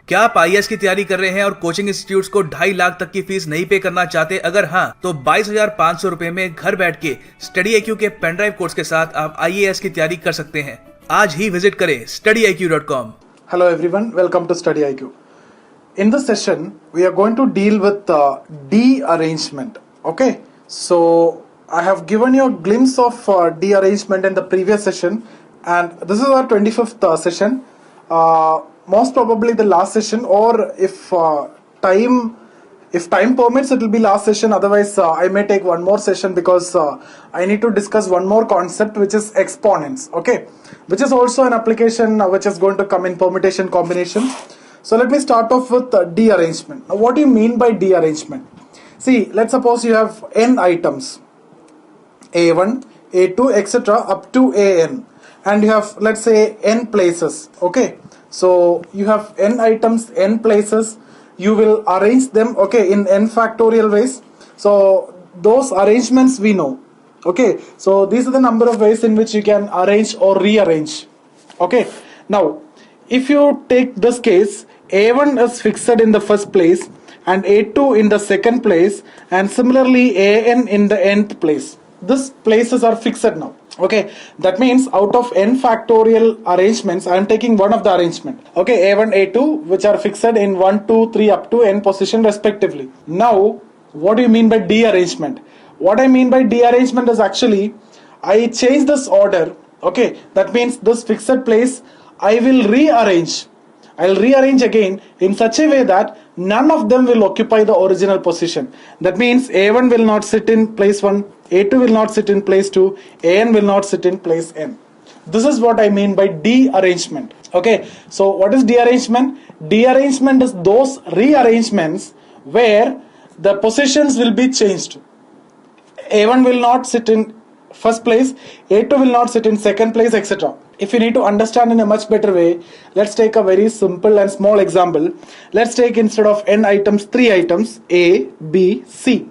क्या आप IAS की तैयारी कर रहे हैं और कोचिंग इंस्टीट्यूट्स को 2.5 लाख तक की फीस नहीं पे करना चाहते? अगर हाँ, तो 22,500 रुपए में घर बैठ के StudyIQ के पेन ड्राइव कोर्स के साथ आप IAS की तैयारी कर सकते हैं। आज ही विजिट करें StudyIQ.com। Hello everyone, welcome to StudyIQ. In this session, we are going to deal with de-arrangement. Okay, so I have given you a glimpse of de-arrangement in the previous session, and this is our 25th session. Most probably the last session, or if time permits, it will be last session. Otherwise, I may take one more session because I need to discuss one more concept, which is exponents. Okay, which is also an application which is going to come in permutation combination. So let me start off with de-arrangement. Now, what do you mean by de-arrangement? See, let's suppose you have n items, A1, A2, etc. up to AN, and you have, let's say, n places. Okay, so you have n items, n places. You will arrange them, okay, in n factorial ways. So those arrangements we know. Okay, so these are the number of ways in which you can arrange or rearrange. Okay, now if you take this case, A1 is fixed in the first place and A2 in the second place, and similarly AN in the nth place. These places are fixed now. Okay, that means out of n factorial arrangements, I am taking one of the arrangement. Okay, A1, A2, which are fixed in 1, 2, 3 up to n position respectively. Now, what do you mean by de-arrangement? What I mean by de-arrangement is actually, I change this order. Okay, that means this fixed place, I will rearrange. I'll rearrange again in such a way that none of them will occupy the original position. That means A1 will not sit in place 1, A2 will not sit in place 2, AN will not sit in place n. This is what I mean by de-arrangement. Okay, so what is de-arrangement? De-arrangement is those rearrangements where the positions will be changed. A1 will not sit in first place, A2 will not sit in second place, etc. If you need to understand in a much better way, let's take a very simple and small example. Let's take, instead of n items, 3 items, A, B, C.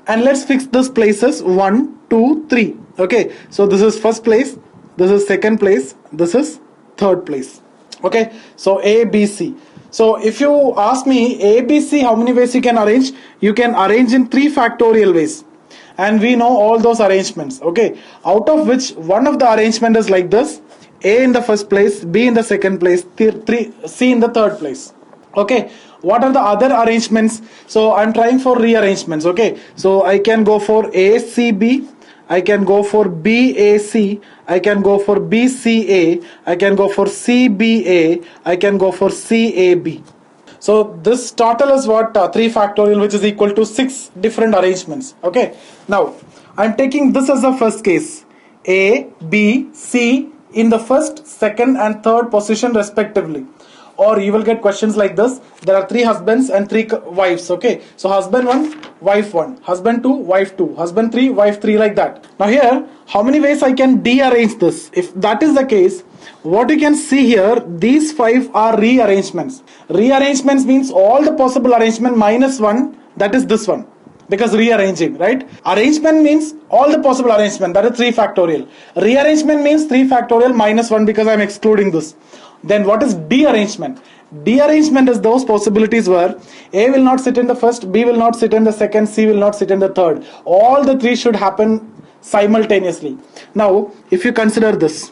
And let's fix these places 1, 2, 3. Okay, so this is first place, this is second place, this is third place. Okay, so A, B, C. So if you ask me A, B, C, how many ways you can arrange? You can arrange in 3 factorial ways. And we know all those arrangements. Okay, out of which one of the arrangement is like this: A in the first place, B in the second place, C in the third place. Okay, what are the other arrangements? So I'm trying for rearrangements. Okay, so I can go for ACB, I can go for BAC, I can go for BCA, I can go for CBA, I can go for CAB. So this total is what 3 factorial, which is equal to 6 different arrangements. Okay, now I'm taking this as the first case: A, B, C in the first, second and third position respectively. Or you will get questions like this: there are 3 husbands and 3 wives. Okay, so husband 1, wife 1, husband 2, wife 2, husband 3, wife 3, like that. Now here, how many ways I can de-arrange this? If that is the case, what you can see here, these 5 are rearrangements. Rearrangements means all the possible arrangement minus 1, that is this one, because rearranging, right? Arrangement means all the possible arrangement, that is 3 factorial. Rearrangement means 3 factorial minus 1, because I am excluding this. Then what is de-arrangement? De-arrangement is those possibilities where A will not sit in the first, B will not sit in the second, C will not sit in the third. All the 3 should happen simultaneously. Now, if you consider this,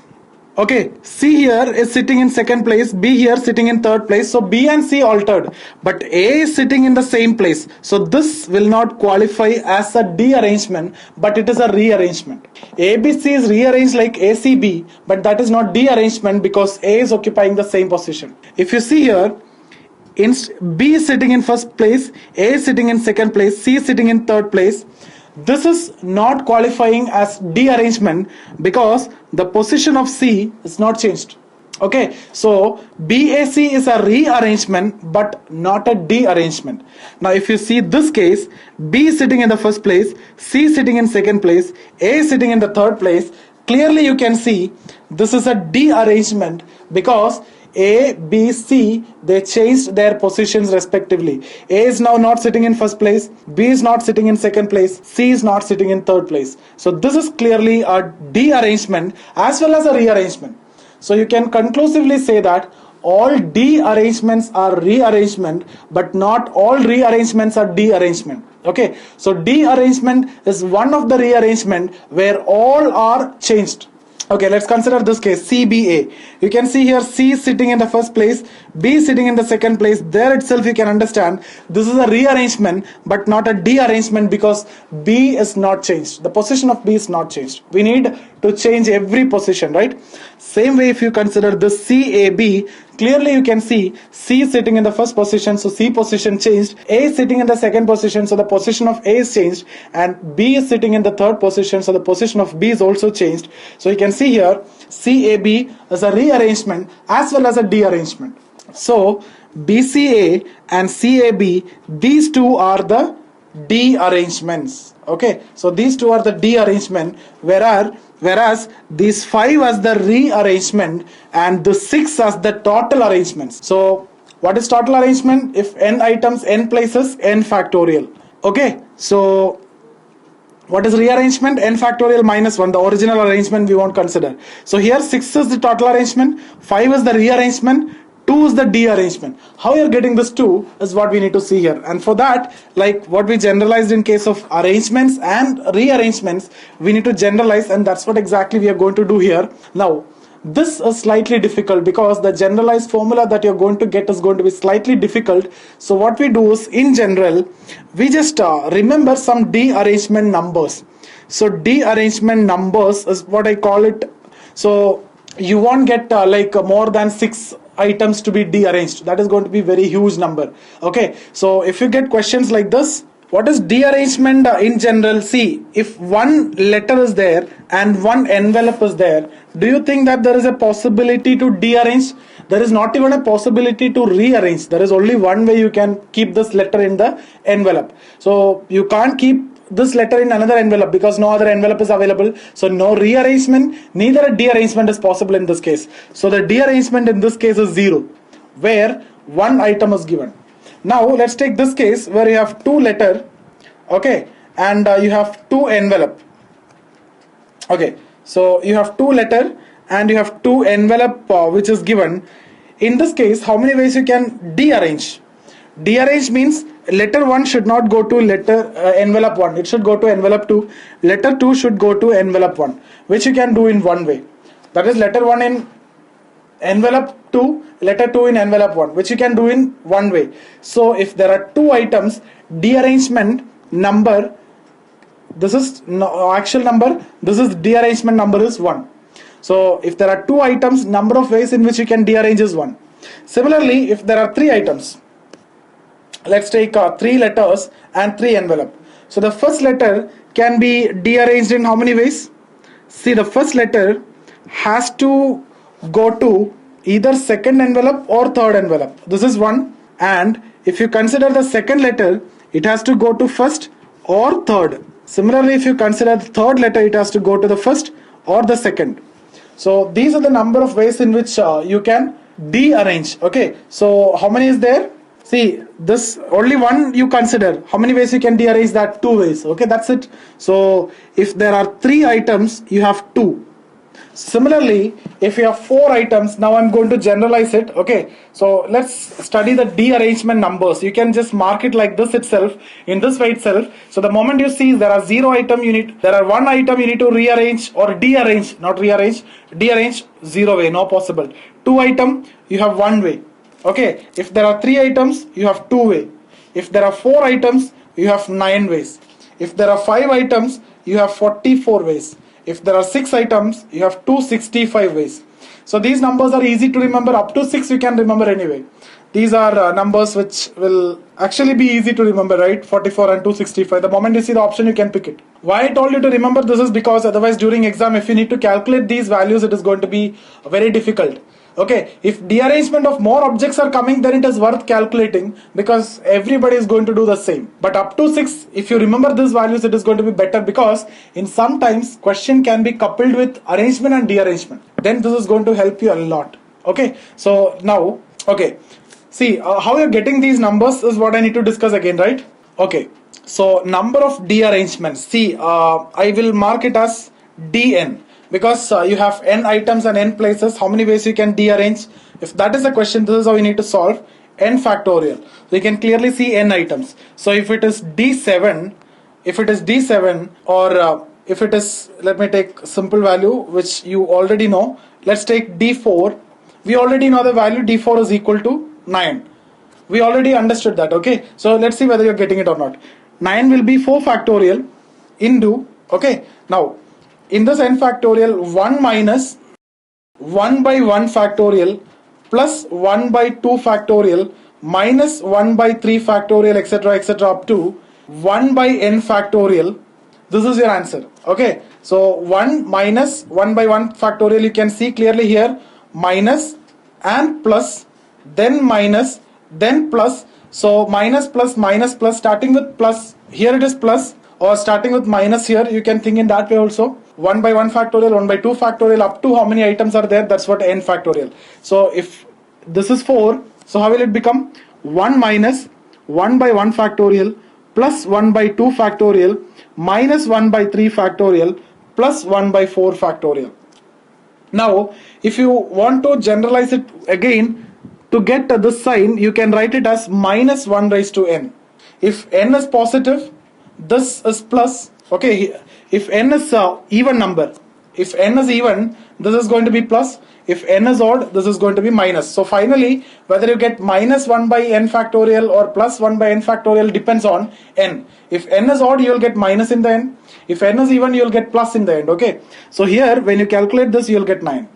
okay, C here is sitting in second place, B here sitting in third place, so B and C altered, but A is sitting in the same place, so this will not qualify as a de-arrangement, but it is a rearrangement. ABC is rearranged like ACB, but that is not de-arrangement because A is occupying the same position. If you see here, B is sitting in first place, A is sitting in second place, C is sitting in third place. This is not qualifying as de-arrangement because the position of C is not changed. Okay, so BAC is a rearrangement but not a de-arrangement. Now if you see this case, B is sitting in the first place, C is sitting in second place, A is sitting in the third place, clearly you can see this is a de-arrangement because A, B, C, they changed their positions respectively. A is now not sitting in first place, B is not sitting in second place, C is not sitting in third place. So this is clearly a de-arrangement as well as a rearrangement. So you can conclusively say that all de-arrangements are rearrangement, but not all rearrangements are de-arrangement. Okay, so de-arrangement is one of the rearrangement where all are changed. Okay, let's consider this case CBA. You can see here C sitting in the first place, B sitting in the second place. There itself you can understand this is a rearrangement but not a de-arrangement because B is not changed. The position of B is not changed. We need to change every position, right? Same way if you consider this CAB, clearly you can see C sitting in the first position, so C position changed. A sitting in the second position, so the position of A is changed, and B is sitting in the third position, so the position of B is also changed. So you can see here CAB is a rearrangement as well as a de-arrangement. So BCA and CAB, these two are the de-arrangements. Okay, so these two are the de-arrangement, whereas these 5 as the rearrangement and the 6 as the total arrangements. So what is total arrangement? If n items, n places, n factorial. Okay, so what is rearrangement? N factorial minus 1, the original arrangement we won't consider. So here 6 is the total arrangement, 5 is the rearrangement, 2 is the de-arrangement. How you're getting this 2 is what we need to see here. And for that, like what we generalized in case of arrangements and rearrangements, we need to generalize, and that's what exactly we are going to do here. Now, this is slightly difficult because the generalized formula that you're going to get is going to be slightly difficult. So what we do is, in general, we just remember some de-arrangement numbers. So de-arrangement numbers is what I call it. So you won't get more than 6 items to be de-arranged. That is going to be very huge number. Okay, so if you get questions like this, what is de-arrangement in general? See, if one letter is there and one envelope is there, do you think that there is a possibility to de-arrange? There is not even a possibility to rearrange. There is only one way you can keep this letter in the envelope. So you can't keep this letter in another envelope because no other envelope is available. So no rearrangement, neither a de-arrangement is possible in this case. So the de-arrangement in this case is 0, where one item is given. Now let's take this case where you have 2 letter, okay, and you have 2 envelope. Okay, so you have 2 letter and you have 2 envelope which is given. In this case, how many ways you can de-arrange? De-arrange means letter 1 should not go to envelope 1, it should go to envelope 2. Letter 2 should go to envelope 1, which you can do in one way. That is letter 1 in envelope 2, letter 2 in envelope 1, which you can do in one way. So if there are 2 items, de-arrangement number, this is actual number, this is de-arrangement number is 1. So if there are 2 items, number of ways in which you can de-arrange is 1. Similarly, if there are 3 items, let's take 3 letters and 3 envelope. So the first letter can be de-arranged in how many ways? See, the first letter has to go to either second envelope or third envelope. This is 1. And if you consider the second letter, it has to go to first or third. Similarly, if you consider the third letter, it has to go to the first or the second. So these are the number of ways in which you can de-arrange. Okay, so how many is there? See, this only one you consider. How many ways you can de-arrange that? 2 ways. Okay, that's it. So if there are 3 items, you have 2. Similarly, if you have 4 items, now I'm going to generalize it. Okay, so let's study the de-arrangement numbers. You can just mark it like this itself, in this way itself. So the moment you see there are 0 item, there are 1 item you need to rearrange or de-arrange, not rearrange, de-arrange 0 way, no possible. 2 item, you have 1 way. Okay, if there are 3 items, you have 2 way. If there are 4 items, you have 9 ways. If there are 5 items, you have 44 ways. If there are 6 items, you have 265 ways. So these numbers are easy to remember. Up to 6 you can remember anyway. These are numbers which will actually be easy to remember, right? 44 and 265. The moment you see the option, you can pick it. Why I told you to remember this is because otherwise during exam, if you need to calculate these values, it is going to be very difficult. Okay, if de-arrangement of more objects are coming, then it is worth calculating because everybody is going to do the same. But up to 6, if you remember these values, it is going to be better because in sometimes question can be coupled with arrangement and de-arrangement. Then this is going to help you a lot. Okay, so now, okay, see how you're getting these numbers is what I need to discuss again, right? Okay, so number of de-arrangements. See, I will mark it as dn. Because you have n items and n places, how many ways you can de-arrange? If that is the question, this is how you need to solve n factorial. So you can clearly see n items. So if it is D7, or if it is, let me take simple value which you already know. Let's take D4. We already know the value D4 is equal to 9. We already understood that, okay? So let's see whether you're getting it or not. 9 will be 4 factorial into, okay? Now, in this n factorial, 1 minus 1 by 1 factorial plus 1 by 2 factorial minus 1 by 3 factorial, etc., up to 1 by n factorial. This is your answer, okay? So 1 minus 1 by 1 factorial, you can see clearly here, minus and plus, then minus, then plus. So minus plus minus plus, starting with plus, here it is plus, or starting with minus here, you can think in that way also. 1 by 1 factorial, 1 by 2 factorial, up to how many items are there, that's what n factorial. So if this is 4, so how will it become? 1 minus 1 by 1 factorial plus 1 by 2 factorial minus 1 by 3 factorial plus 1 by 4 factorial. Now, if you want to generalize it again, to get this sign, you can write it as minus 1 raised to n. If n is positive, this is plus, okay? If n is even number, if n is even, this is going to be plus. If n is odd, this is going to be minus. So finally, whether you get minus 1 by n factorial or plus 1 by n factorial depends on n. If n is odd, you will get minus in the end. If n is even, you will get plus in the end, okay? So here, when you calculate this, you will get 9.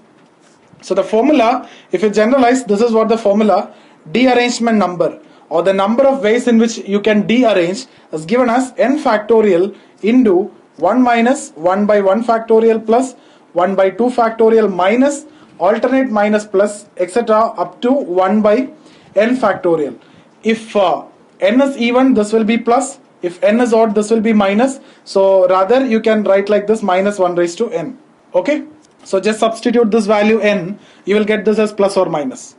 So the formula, if you generalize, this is what the formula, dearrangement number, or the number of ways in which you can dearrange, is given as n factorial into 1 minus 1 by 1 factorial plus 1 by 2 factorial minus alternate minus plus, etc., up to 1 by n factorial. If n is even, this will be plus. If n is odd, this will be minus. So rather you can write like this, minus 1 raised to n. Okay? So just substitute this value n, you will get this as plus or minus.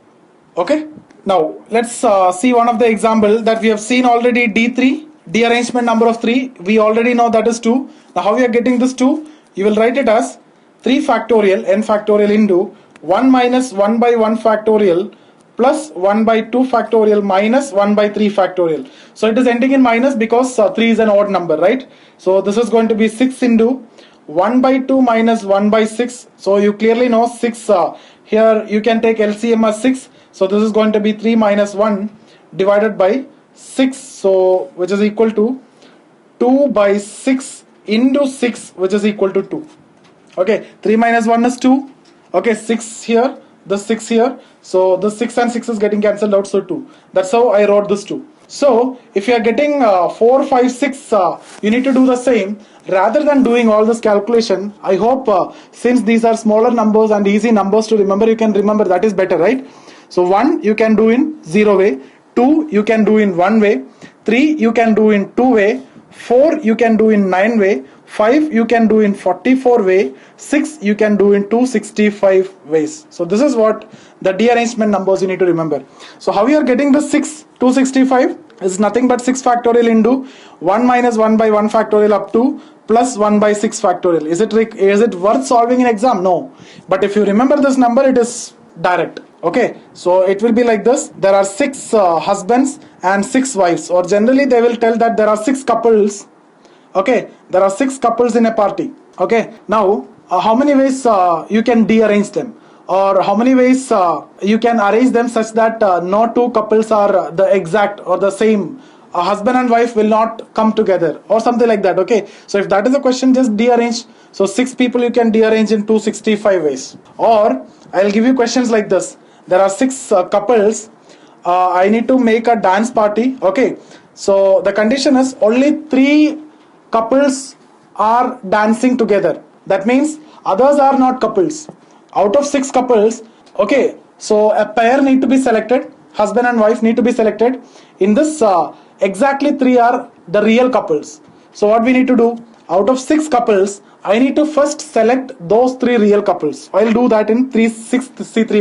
Okay? Now let's see one of the example that we have seen already. D3, dearrangement number of 3, we already know that is 2. Now how we are getting this 2? You will write it as 3 factorial, n factorial into 1 minus 1 by 1 factorial plus 1 by 2 factorial minus 1 by 3 factorial. So it is ending in minus because 3 is an odd number, right? So this is going to be 6 into 1 by 2 minus 1 by 6. So you clearly know 6, here you can take LCM as 6. So this is going to be 3 minus 1 divided by 6. So which is equal to 2 by 6 into 6, which is equal to 2. Okay, 3 minus 1 is 2. Okay, 6 here, this 6 here. So the 6 and 6 is getting cancelled out, so 2. That's how I wrote this 2. So if you are getting 4, 5, 6, you need to do the same. Rather than doing all this calculation, I hope since these are smaller numbers and easy numbers to remember, you can remember that is better, right? So 1 you can do in 0 way, 2 you can do in 1 way, 3 you can do in 2 way, 4 you can do in 9 way, 5 you can do in 44 way, 6 you can do in 265 ways. So this is what the dearrangement numbers you need to remember. So how we are getting the 6, 265 is nothing but 6 factorial into 1 minus 1 by 1 factorial up to plus 1 by 6 factorial. Is it worth solving in exam? No. But if you remember this number, it is direct. Okay, so it will be like this. There are 6 husbands and 6 wives, or generally they will tell that there are 6 couples. Okay, there are 6 couples in a party. Okay, now how many ways you can dearrange them, or how many ways you can arrange them such that no 2 couples are the exact or the same, a husband and wife will not come together or something like that. Okay, so if that is the question, just dearrange. So 6 people you can dearrange in 265 ways. Or I'll give you questions like this. There are 6 couples. I need to make a dance party. Okay, so the condition is only 3 couples are dancing together. That means others are not couples. Out of 6 couples, okay, so a pair need to be selected. Husband and wife need to be selected. In this, exactly 3 are the real couples. So what we need to do? Out of 6 couples, I need to first select those 3 real couples. I'll do that in 3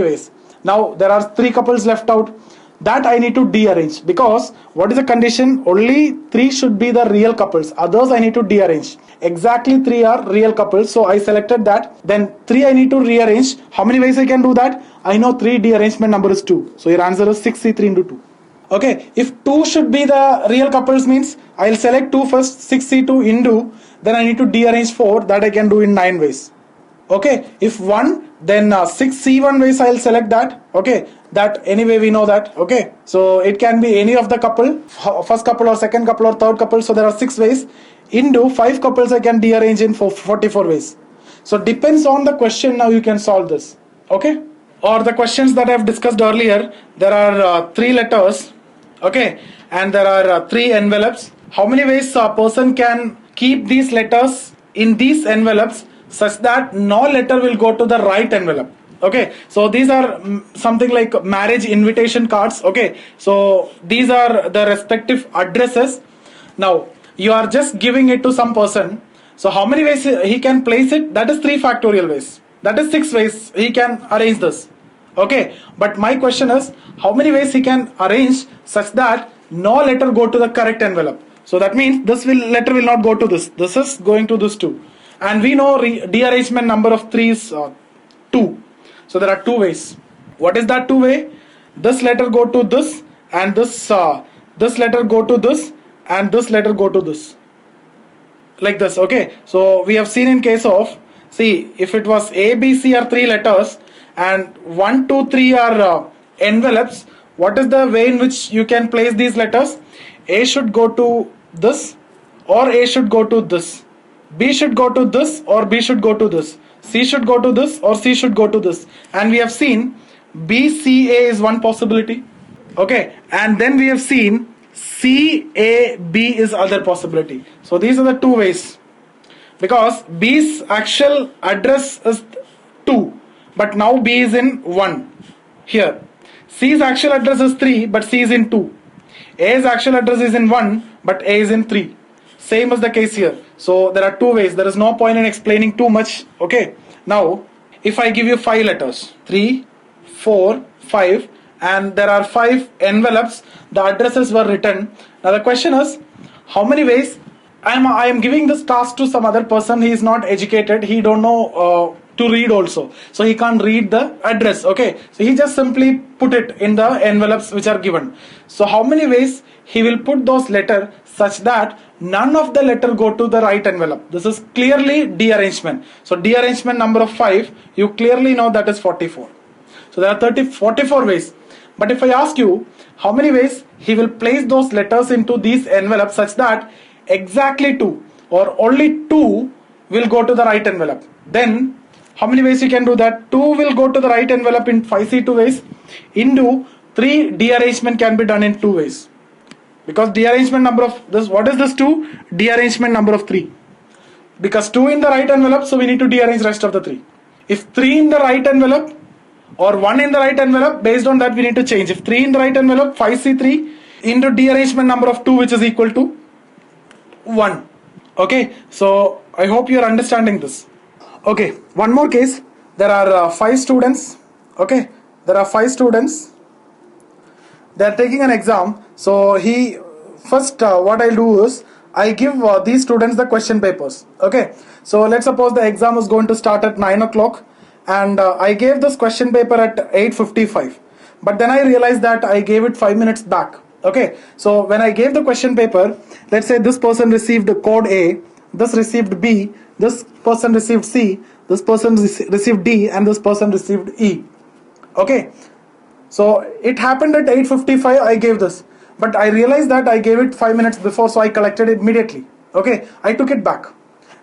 ways. Now there are 3 couples left out. that I need to dearrange, because what is the condition? Only 3 should be the real couples, others I need to dearrange. Exactly 3 are real couples, so I selected that. Then 3 I need to rearrange. How many ways I can do that? I know 3 dearrangement number is 2, so your answer is 6C3 into 2. Okay, if 2 should be the real couples means I'll select 2 first, 6C2 into, then I need to dearrange 4, that I can do in 9 ways. Okay, if 1, then 6C1 ways I'll select that. Okay, that anyway we know that. Okay, so it can be any of the couple, first couple or second couple or third couple, so there are 6 ways. Into 5 couples I can dearrange in 44 ways. So depends on the question, now you can solve this. Okay, or the questions that I've discussed earlier, there are 3 letters. Okay, and there are 3 envelopes. How many ways a person can keep these letters in these envelopes such that no letter will go to the right envelope? Okay, so these are something like marriage invitation cards. Okay, so these are the respective addresses. Now you are just giving it to some person, so how many ways he can place it? That is 3 factorial ways, that is 6 ways he can arrange this. Okay, but my question is, how many ways he can arrange such that no letter go to the correct envelope? So that means this letter will not go to this, this is going to this too, and we know dearrangement number of 3 is 2. So there are 2 ways. What is that 2 way? This letter go to this, and this letter go to this, and this letter go to this, like this. Okay, so we have seen in case of, see, if it was A, B, C are 3 letters and 1, 2, 3 are envelopes, what is the way in which you can place these letters? A should go to this, or A should go to this. B should go to this, or B should go to this. C should go to this, or C should go to this. And we have seen B, C, A is one possibility. Okay, and then we have seen C, A, B is other possibility. So these are the 2 ways, because B's actual address is 2, but now B is in 1 here. C's actual address is 3, but C is in 2. A's actual address is in 1, but A is in 3. Same is the case here. So there are 2 ways. There is no point in explaining too much. Okay, now if I give you 5 letters, 3, 4, 5, and there are 5 envelopes, the addresses were written. Now the question is, how many ways I am giving this task to some other person. He is not educated, he don't know to read also, so he can't read the address. Okay, so he just simply put it in the envelopes which are given. So how many ways he will put those letters such that none of the letter go to the right envelope? This is clearly dearrangement. So dearrangement number of 5, you clearly know that is 44. So there are 44 ways. But if I ask you how many ways he will place those letters into these envelopes such that exactly 2 or only 2 will go to the right envelope, then how many ways you can do that? 2 will go to the right envelope in 5C2 ways. Into 3, dearrangement can be done in 2 ways. Because dearrangement number of this, what is this 2? Dearrangement number of 3. Because 2 in the right envelope, so we need to dearrange rest of the 3. If 3 in the right envelope or 1 in the right envelope, based on that we need to change. If 3 in the right envelope, 5C3 into dearrangement number of 2, which is equal to 1. Okay, so I hope you are understanding this. Okay, one more case. There are 5 students. Okay, there are 5 students. They are taking an exam. So he first what I'll do is I give these students the question papers. Okay, so let's suppose the exam is going to start at 9 o'clock, and I gave this question paper at 8:55. But then I realized that I gave it 5 minutes back. Okay, so when I gave the question paper, let's say this person received code A, this received B, this person received C, this person received D, and this person received E. Okay, so it happened at 8:55, I gave this, but I realized that I gave it 5 minutes before, so I collected it immediately. Okay, I took it back.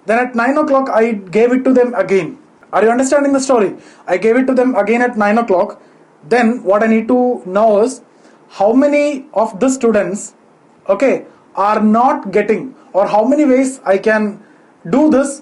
Then at 9 o'clock I gave it to them again. Are you understanding the story? I gave it to them again at 9 o'clock. Then what I need to know is how many of the students, okay, are not getting, or how many ways I can do this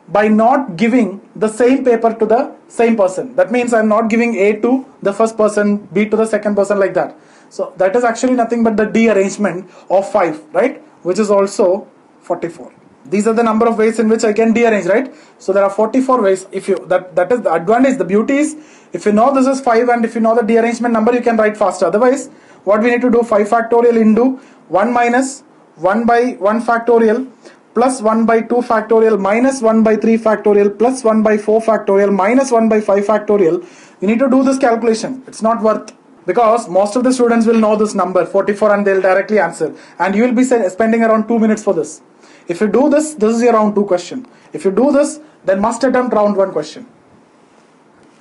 by not giving the same paper to the same person. That means I'm not giving A to the first person, B to the second person, like that. So that is actually nothing but the dearrangement of 5, right, which is also 44. These are the number of ways in which I can dearrange, right? So there are 44 ways. If you that is the advantage. The beauty is, if you know this is 5 and if you know the dearrangement number, you can write faster. Otherwise, what we need to do, 5 factorial into 1 minus 1 by 1 factorial plus 1 by 2 factorial minus 1 by 3 factorial plus 1 by 4 factorial minus 1 by 5 factorial. You need to do this calculation. It's not worth, because most of the students will know this number 44 and they'll directly answer, and you will be spending around 2 minutes for this. If you do this, this is your round 2 question. If you do this, then must attempt round 1 question.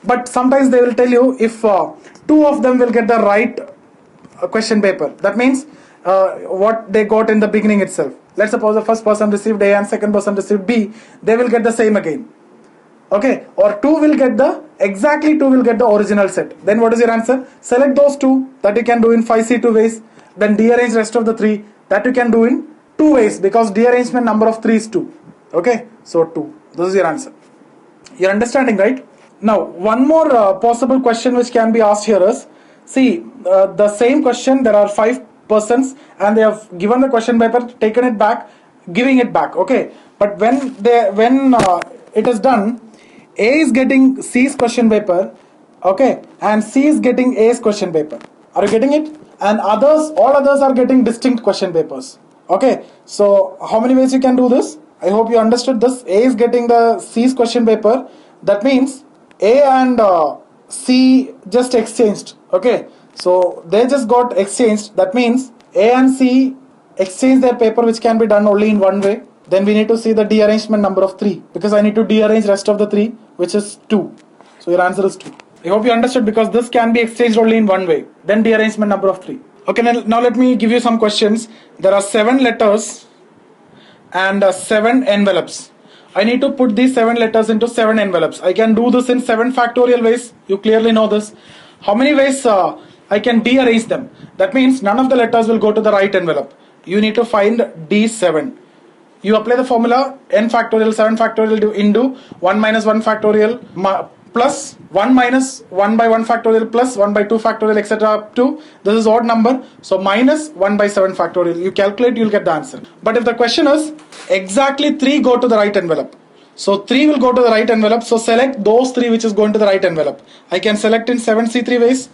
But sometimes they will tell you if 2 of them will get the right question paper. That means what they got in the beginning itself. Let's suppose the first person received A and second person received B, they will get the same again. Okay, or 2 will get the original set. Then what is your answer? Select those 2 that you can do in 5C2 ways. Then dearrange rest of the 3 that you can do in 2 ways, because dearrangement number of 3 is 2. Okay, so 2. This is your answer. You're understanding, right? Now, one more possible question which can be asked here is, see, the same question, there are 5 persons and they have given the question paper, taken it back, giving it back. Okay, but when it is done, A is getting C's question paper, okay, and C is getting A's question paper. Are you getting it? And all others are getting distinct question papers. Okay, so how many ways you can do this? I hope you understood this. A is getting the C's question paper. That means A and C just exchanged. Okay, so they just got exchanged. That means A and C exchange their paper, which can be done only in one way. Then we need to see the dearrangement number of 3, because I need to dearrange rest of the 3, which is 2. So your answer is 2. I hope you understood, because this can be exchanged only in one way. Then dearrangement number of 3. Okay, now let me give you some questions. There are 7 letters and 7 envelopes. I need to put these 7 letters into 7 envelopes. I can do this in 7 factorial ways. You clearly know this. How many ways I can dearrange them? That means none of the letters will go to the right envelope. You need to find D7. You apply the formula n factorial 7 factorial into 1 minus 1 factorial plus 1 minus 1 by 1 factorial plus 1 by 2 factorial, etc. up to, this is odd number, so minus 1 by 7 factorial. You calculate, you'll get the answer. But if the question is exactly 3 go to the right envelope, so 3 will go to the right envelope, so select those 3 which is going to the right envelope. I can select in 7C3 ways.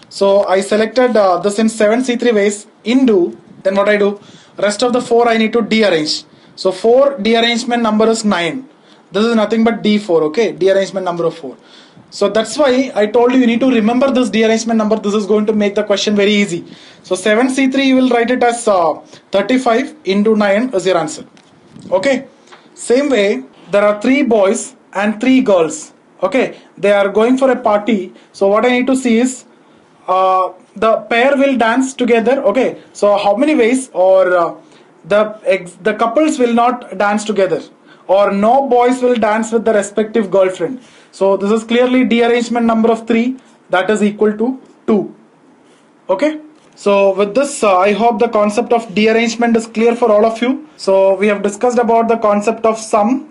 So I selected this in 7C3 ways into, then what I do, rest of the 4 I need to dearrange. So 4 dearrangement number is 9. This is nothing but D4, okay, dearrangement number of 4. So that's why I told you need to remember this dearrangement number. This is going to make the question very easy. So 7C3 you will write it as 35 into 9 is your answer. Okay, same way there are 3 boys and 3 girls. Okay, they are going for a party. So what I need to see is the pair will dance together. Okay, so how many ways, or the couples will not dance together, or no boys will dance with the respective girlfriend. So this is clearly dearrangement number of 3, that is equal to 2. Okay, so with this I hope the concept of dearrangement is clear for all of you. So we have discussed about the concept of sum,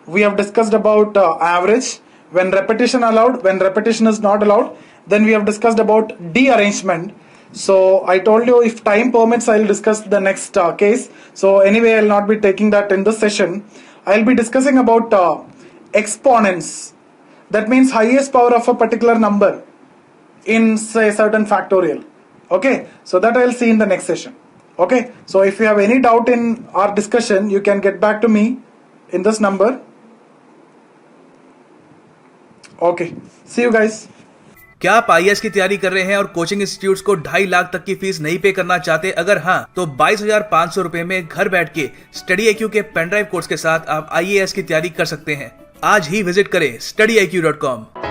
we have discussed about average, when repetition allowed, when repetition is not allowed. Then we have discussed about dearrangement. So I told you if time permits I'll discuss the next case. So anyway I'll not be taking that in this session. I'll be discussing about exponents. That means highest power of a particular number in say certain factorial. Okay, so that I'll see in the next session. Okay, so if you have any doubt in our discussion, you can get back to me in this number. Okay, see you guys. क्या आप IAS की तैयारी कर रहे हैं और coaching institutes को 2.5 लाख तक की फीस नहीं पे करना चाहते? अगर हाँ, तो 22,500 रुपए में घर बैठ के StudyIQ के पेन ड्राइव कोर्स के साथ आप IAS की तैयारी कर सकते हैं। आज ही विजिट करें StudyIQ.com।